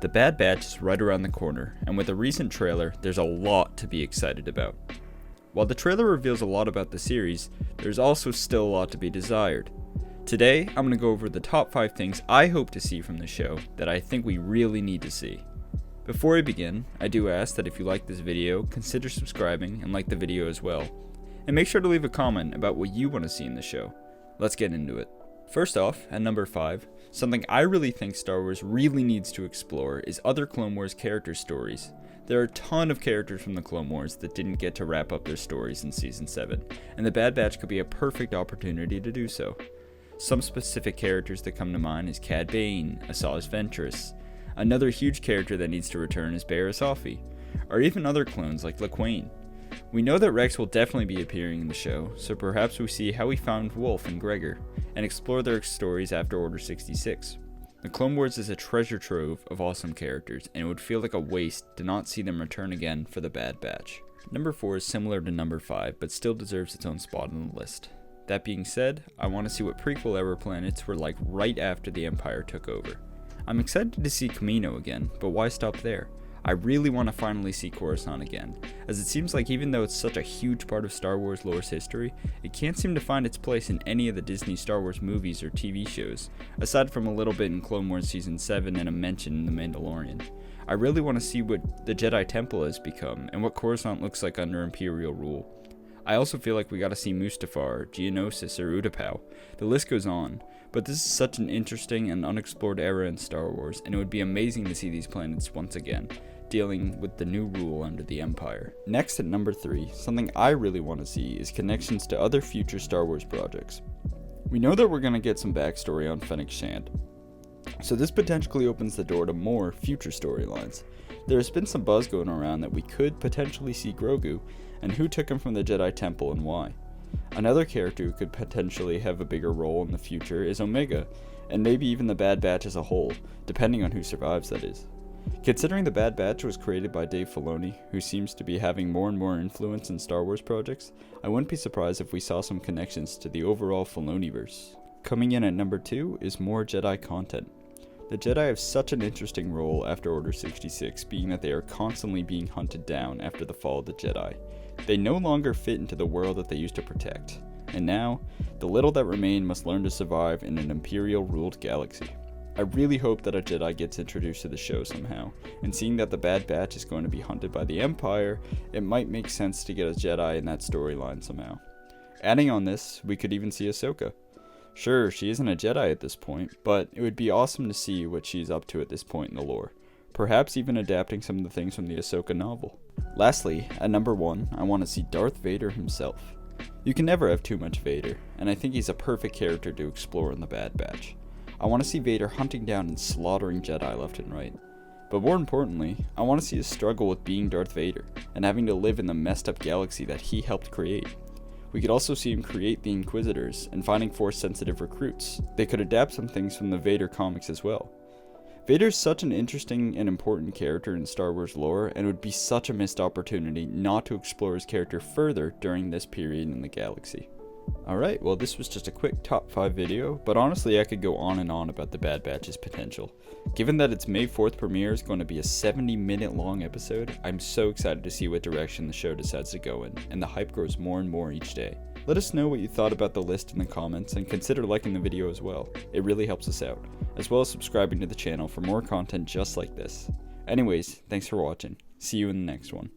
The Bad Batch is right around the corner, and with a recent trailer, there's a lot to be excited about. While the trailer reveals a lot about the series, there's also still a lot to be desired. Today, I'm going to go over the top 5 things I hope to see from the show that I think we really need to see. Before I begin, I do ask that if you like this video, consider subscribing and like the video as well. And make sure to leave a comment about what you want to see in the show. Let's get into it. First off, at number 5, something I really think Star Wars really needs to explore is other Clone Wars character stories. There are a ton of characters from the Clone Wars that didn't get to wrap up their stories in Season 7, and the Bad Batch could be a perfect opportunity to do so. Some specific characters that come to mind is Cad Bane, Asajj Ventress. Another huge character that needs to return is Barriss Offee, or even other clones like Laquain. We know that Rex will definitely be appearing in the show, so perhaps we see how he found Wolf and Gregor, and explore their stories after Order 66. The Clone Wars is a treasure trove of awesome characters, and it would feel like a waste to not see them return again for the Bad Batch. Number 4 is similar to number 5, but still deserves its own spot on the list. That being said, I want to see what prequel era planets were like right after the Empire took over. I'm excited to see Kamino again, but why stop there? I really want to finally see Coruscant again, as it seems like even though it's such a huge part of Star Wars lore's history, it can't seem to find its place in any of the Disney Star Wars movies or TV shows, aside from a little bit in Clone Wars Season 7 and a mention in The Mandalorian. I really want to see what the Jedi Temple has become, and what Coruscant looks like under Imperial rule. I also feel like we gotta see Mustafar, Geonosis, or Utapau. The list goes on, but this is such an interesting and unexplored era in Star Wars, and it would be amazing to see these planets once again, dealing with the new rule under the Empire. Next at number 3, something I really want to see is connections to other future Star Wars projects. We know that we're going to get some backstory on Fennec Shand, so this potentially opens the door to more future storylines. There has been some buzz going around that we could potentially see Grogu, and who took him from the Jedi Temple and why. Another character who could potentially have a bigger role in the future is Omega, and maybe even the Bad Batch as a whole, depending on who survives, that is. Considering the Bad Batch was created by Dave Filoni, who seems to be having more and more influence in Star Wars projects, I wouldn't be surprised if we saw some connections to the overall Filoniverse. Coming in at number 2 is more Jedi content. The Jedi have such an interesting role after Order 66, being that they are constantly being hunted down after the fall of the Jedi. They no longer fit into the world that they used to protect, and now, the little that remain must learn to survive in an Imperial-ruled galaxy. I really hope that a Jedi gets introduced to the show somehow, and seeing that the Bad Batch is going to be hunted by the Empire, it might make sense to get a Jedi in that storyline somehow. Adding on this, we could even see Ahsoka. Sure, she isn't a Jedi at this point, but it would be awesome to see what she's up to at this point in the lore, perhaps even adapting some of the things from the Ahsoka novel. Lastly, at number 1, I want to see Darth Vader himself. You can never have too much Vader, and I think he's a perfect character to explore in the Bad Batch. I want to see Vader hunting down and slaughtering Jedi left and right. But more importantly, I want to see his struggle with being Darth Vader, and having to live in the messed up galaxy that he helped create. We could also see him create the Inquisitors, and finding Force-sensitive recruits. They could adapt some things from the Vader comics as well. Vader's such an interesting and important character in Star Wars lore, and it would be such a missed opportunity not to explore his character further during this period in the galaxy. Alright, well this was just a quick top 5 video, but honestly I could go on and on about the Bad Batch's potential. Given that its May 4th premiere is going to be a 70-minute long episode, I'm so excited to see what direction the show decides to go in, and the hype grows more and more each day. Let us know what you thought about the list in the comments, and consider liking the video as well. It really helps us out, as well as subscribing to the channel for more content just like this. Anyways, thanks for watching. See you in the next one.